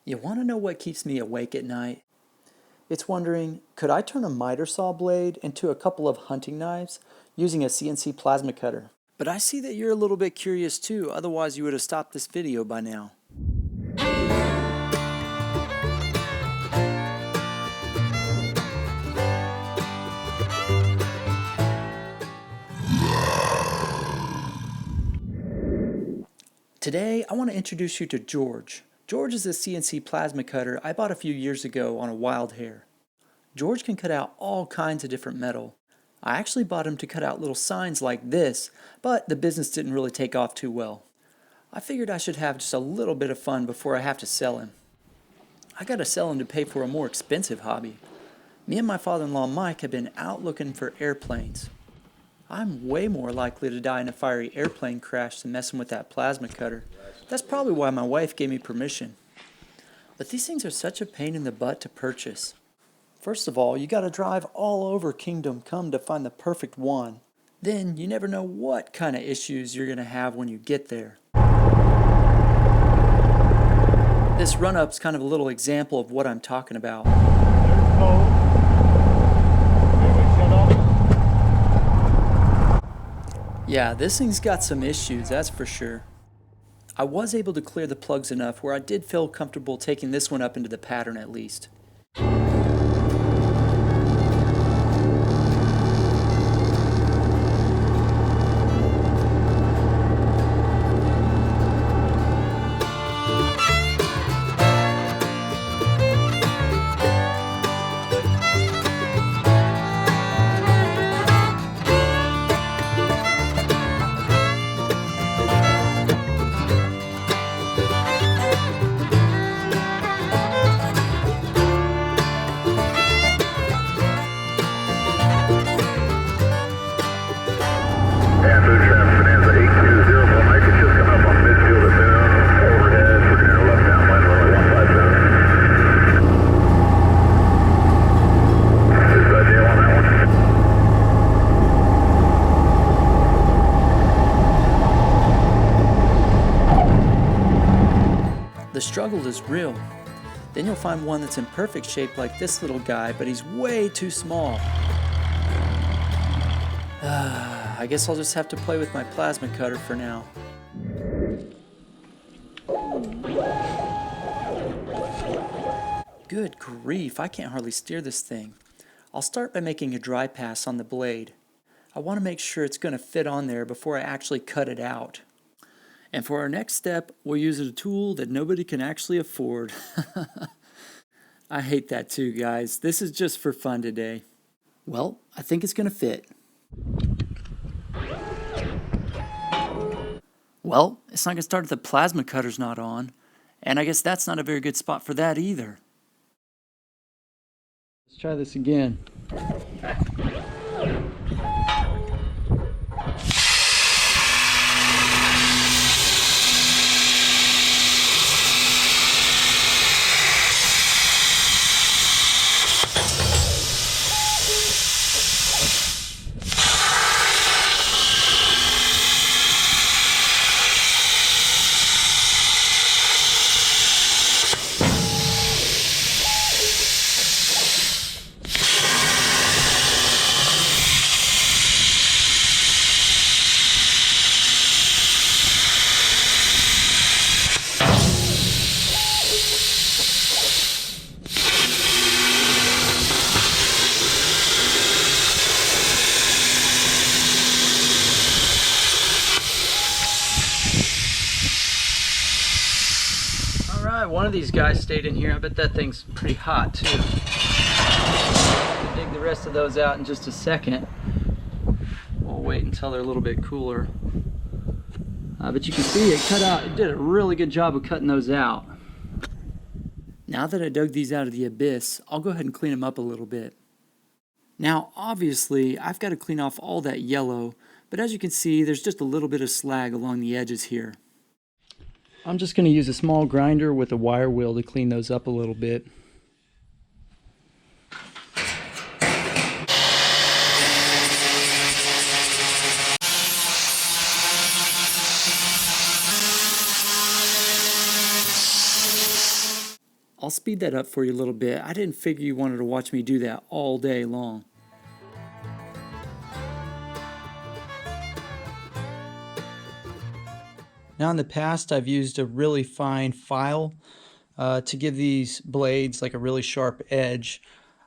You want to know what keeps me awake at night? It's wondering, could I turn a miter saw blade into a couple of hunting knives using a CNC plasma cutter? But I see that you're a little bit curious too, otherwise you would have stopped this video by now. Today, I want to introduce you to George. George is a CNC plasma cutter I bought a few years ago on a wild hair. George can cut out all kinds of different metal. I actually bought him to cut out little signs like this, but the business didn't really take off too well. I figured I should have just a little bit of fun before I have to sell him. I gotta sell him to pay for a more expensive hobby. Me and my father-in-law Mike have been out looking for airplanes. I'm way more likely to die in a fiery airplane crash than messing with that plasma cutter. That's probably why my wife gave me permission. But these things are such a pain in the butt to purchase. First of all, you gotta drive all over Kingdom Come to find the perfect one. Then you never know what kind of issues you're gonna have when you get there. This run-up's kind of a little example of what I'm talking about. Yeah, this thing's got some issues, that's for sure. I was able to clear the plugs enough where I did feel comfortable taking this one up into the pattern at least. The struggle is real. Then you'll find one that's in perfect shape like this little guy, but he's way too small. I guess I'll just have to play with my plasma cutter for now. Good grief, I can't hardly steer this thing. I'll start by making a dry pass on the blade. I want to make sure it's going to fit on there before I actually cut it out. And for our next step, we'll use a tool that nobody can actually afford. I hate that too, guys. This is just for fun today. Well, I think it's going to fit. Well, it's not going to start if the plasma cutter's not on. And I guess that's not a very good spot for that either. Let's try this again. One of these guys stayed in here. I bet that thing's pretty hot too. I'll dig the rest of those out in just a second. We'll wait until they're a little bit cooler. But you can see it did a really good job of cutting those out. Now that I dug these out of the abyss, I'll go ahead and clean them up a little bit. Now obviously I've got to clean off all that yellow, but as you can see there's just a little bit of slag along the edges here. I'm just going to use a small grinder with a wire wheel to clean those up a little bit. I'll speed that up for you a little bit. I didn't figure you wanted to watch me do that all day long. Now in the past, I've used a really fine file to give these blades like a really sharp edge.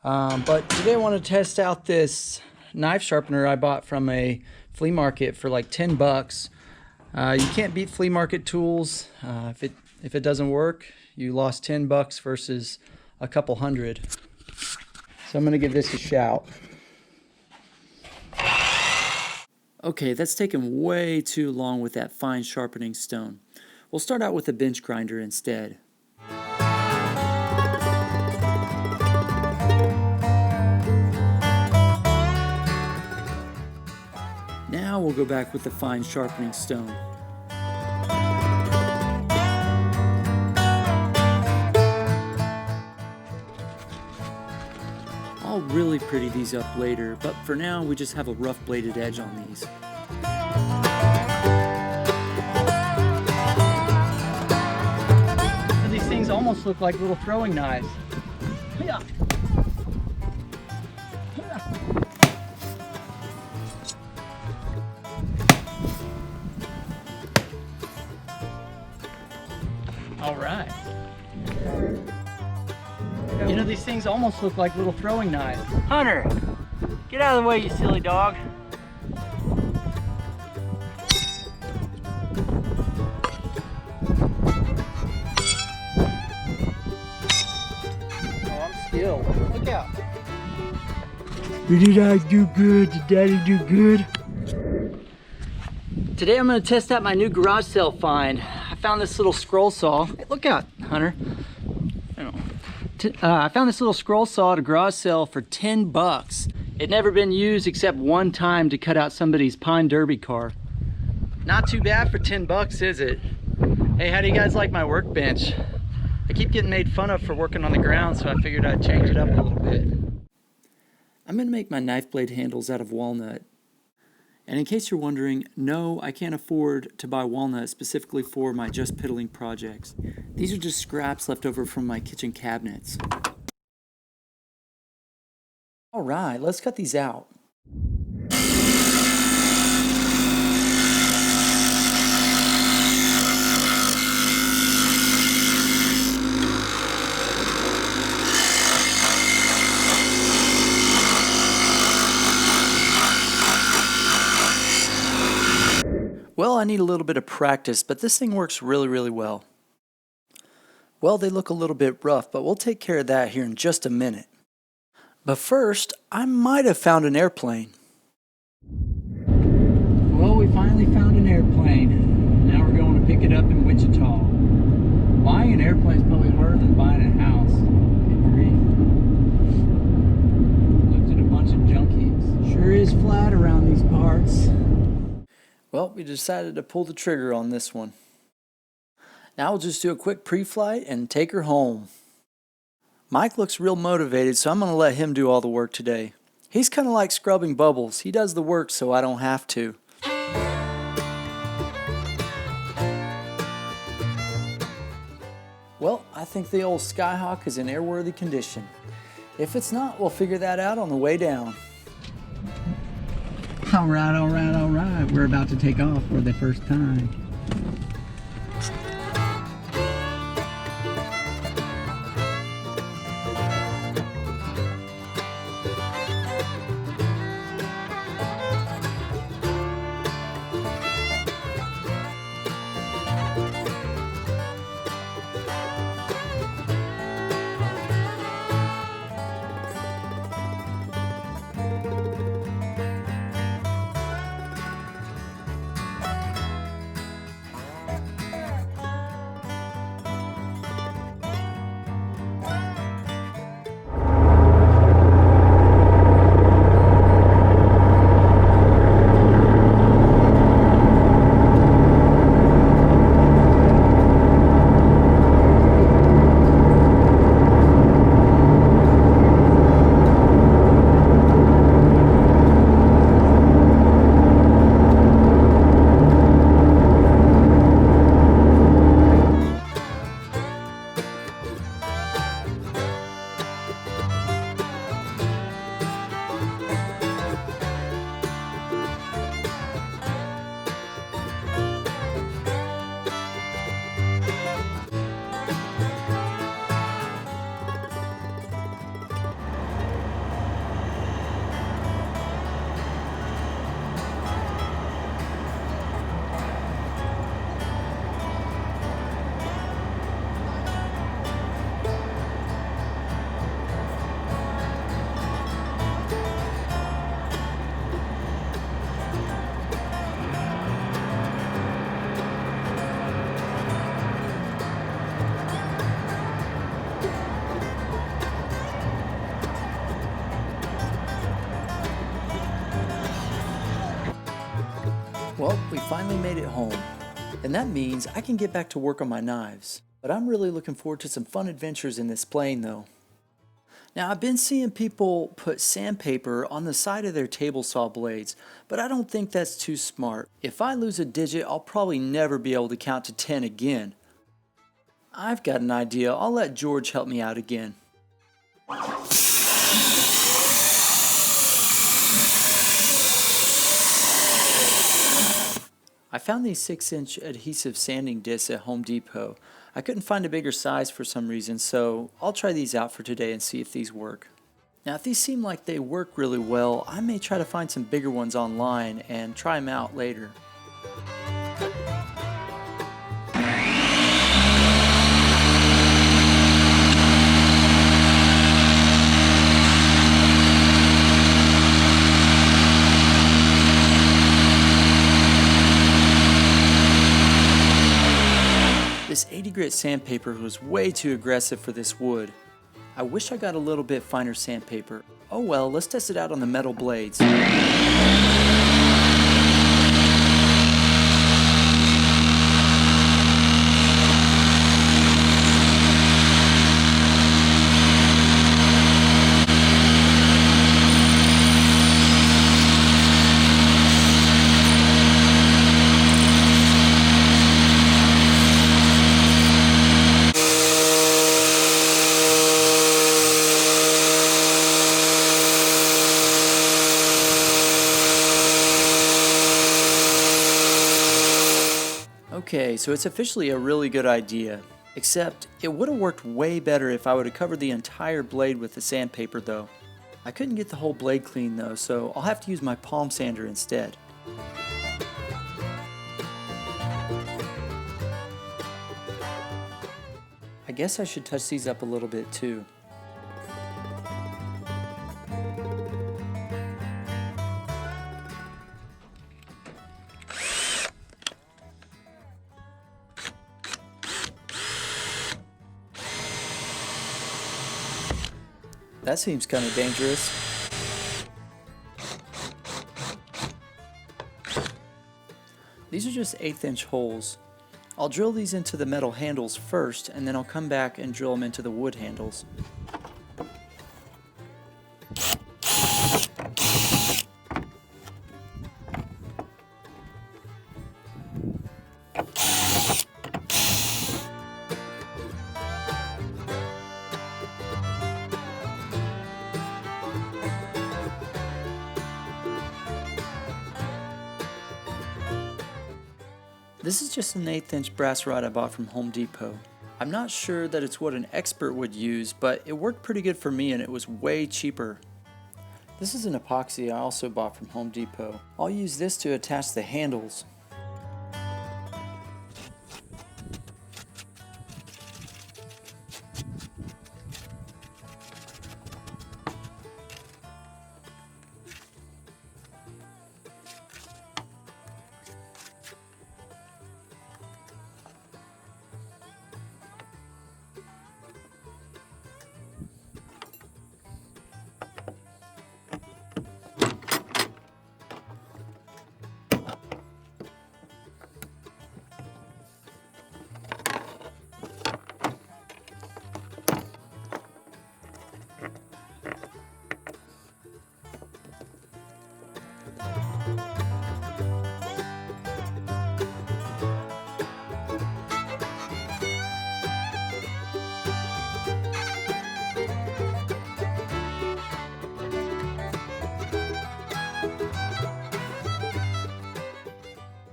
But today I want to test out this knife sharpener I bought from a flea market for like 10 bucks. You can't beat flea market tools. If it doesn't work, you lost 10 bucks versus a couple hundred. So I'm gonna give this a shout. Okay, that's taken way too long with that fine sharpening stone. We'll start out with a bench grinder instead. Now we'll go back with the fine sharpening stone. I'll really pretty these up later, but for now we just have a rough bladed edge on these. These things almost look like little throwing knives. Yeah. All right. You know, these things almost look like little throwing knives. Hunter, get out of the way, you silly dog. Oh, I'm skilled. Look out. Did I do good? Did Daddy do good? Today I'm going to test out my new garage sale find. I found this little scroll saw. Hey, look out, Hunter. I found this little scroll saw at a garage sale for 10 bucks. It'd never been used except one time to cut out somebody's Pine Derby car. Not too bad for 10 bucks, is it? Hey, how do you guys like my workbench? I keep getting made fun of for working on the ground, so I figured I'd change it up a little bit. I'm gonna make my knife blade handles out of walnut. And in case you're wondering, no, I can't afford to buy walnut specifically for my Just Piddling projects. These are just scraps left over from my kitchen cabinets. All right, let's cut these out. Well, I need a little bit of practice, but this thing works really, really well. Well, they look a little bit rough, but we'll take care of that here in just a minute. But first, I might have found an airplane. Well, we finally found an airplane. Now we're going to pick it up in Wichita. Buying an airplane is probably harder than buying a house. Good grief. Looked at a bunch of junkies. Sure is flat around these parts. Well, we decided to pull the trigger on this one. Now we'll just do a quick pre-flight and take her home. Mike looks real motivated, so I'm going to let him do all the work today. He's kind of like scrubbing bubbles. He does the work so I don't have to. Well, I think the old Skyhawk is in airworthy condition. If it's not, we'll figure that out on the way down. All right, all right, all right. We're about to take off for the first time. Well, we finally made it home, and that means I can get back to work on my knives. But I'm really looking forward to some fun adventures in this plane though. Now, I've been seeing people put sandpaper on the side of their table saw blades, but I don't think that's too smart. If I lose a digit, I'll probably never be able to count to 10 again. I've got an idea. I'll let George help me out again. I found these 6-inch adhesive sanding discs at Home Depot. I couldn't find a bigger size for some reason, so I'll try these out for today and see if these work. Now, if these seem like they work really well, I may try to find some bigger ones online and try them out later. This 80 grit sandpaper was way too aggressive for this wood. I wish I got a little bit finer sandpaper. Oh well, let's test it out on the metal blades. Okay, so it's officially a really good idea. Except, it would have worked way better if I would have covered the entire blade with the sandpaper though. I couldn't get the whole blade clean though, so I'll have to use my palm sander instead. I guess I should touch these up a little bit too. That seems kind of dangerous. These are just 1/8 inch holes. I'll drill these into the metal handles first, and then I'll come back and drill them into the wood handles. This is just an 1/8 inch brass rod I bought from Home Depot. I'm not sure that it's what an expert would use, but it worked pretty good for me and it was way cheaper. This is an epoxy I also bought from Home Depot. I'll use this to attach the handles.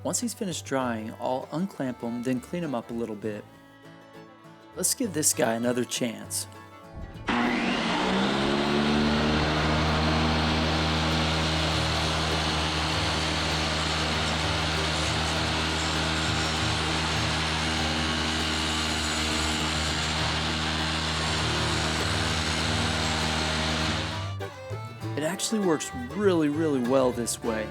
Once he's finished drying, I'll unclamp him, then clean him up a little bit. Let's give this guy another chance. It actually works really well this way.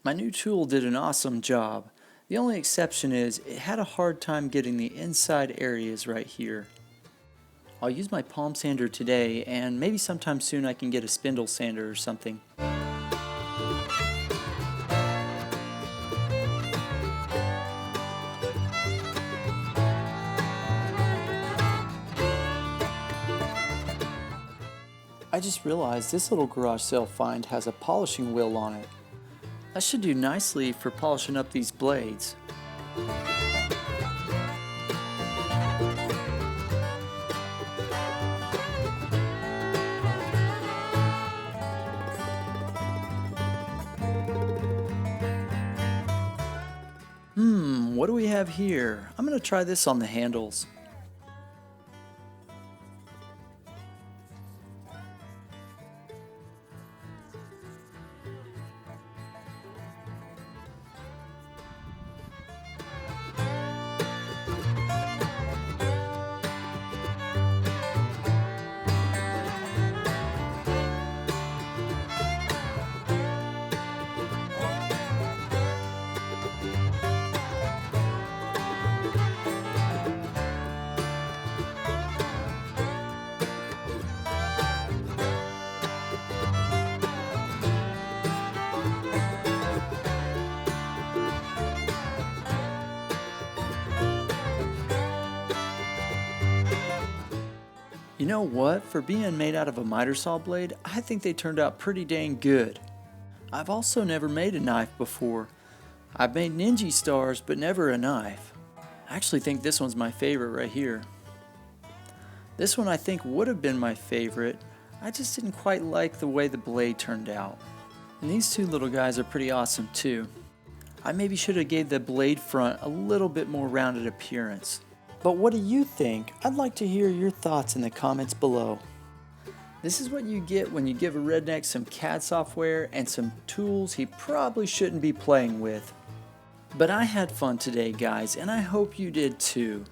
My new tool did an awesome job. The only exception is it had a hard time getting the inside areas right here. I'll use my palm sander today, and maybe sometime soon I can get a spindle sander or something. I just realized this little garage sale find has a polishing wheel on it. That should do nicely for polishing up these blades. What do we have here? I'm going to try this on the handles. You know what? For being made out of a miter saw blade, I think they turned out pretty dang good. I've also never made a knife before. I've made ninja stars, but never a knife. I actually think this one's my favorite right here. This one I think would have been my favorite. I just didn't quite like the way the blade turned out. And these two little guys are pretty awesome too. I maybe should have gave the blade front a little bit more rounded appearance. But what do you think? I'd like to hear your thoughts in the comments below. This is what you get when you give a redneck some CAD software and some tools he probably shouldn't be playing with. But I had fun today, guys, and I hope you did too.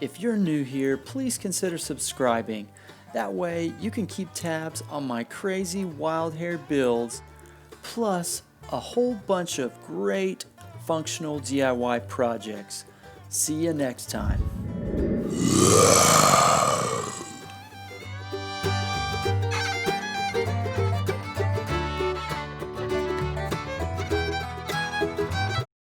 If you're new here, please consider subscribing. That way you can keep tabs on my crazy wild hair builds, plus a whole bunch of great functional DIY projects. See you next time.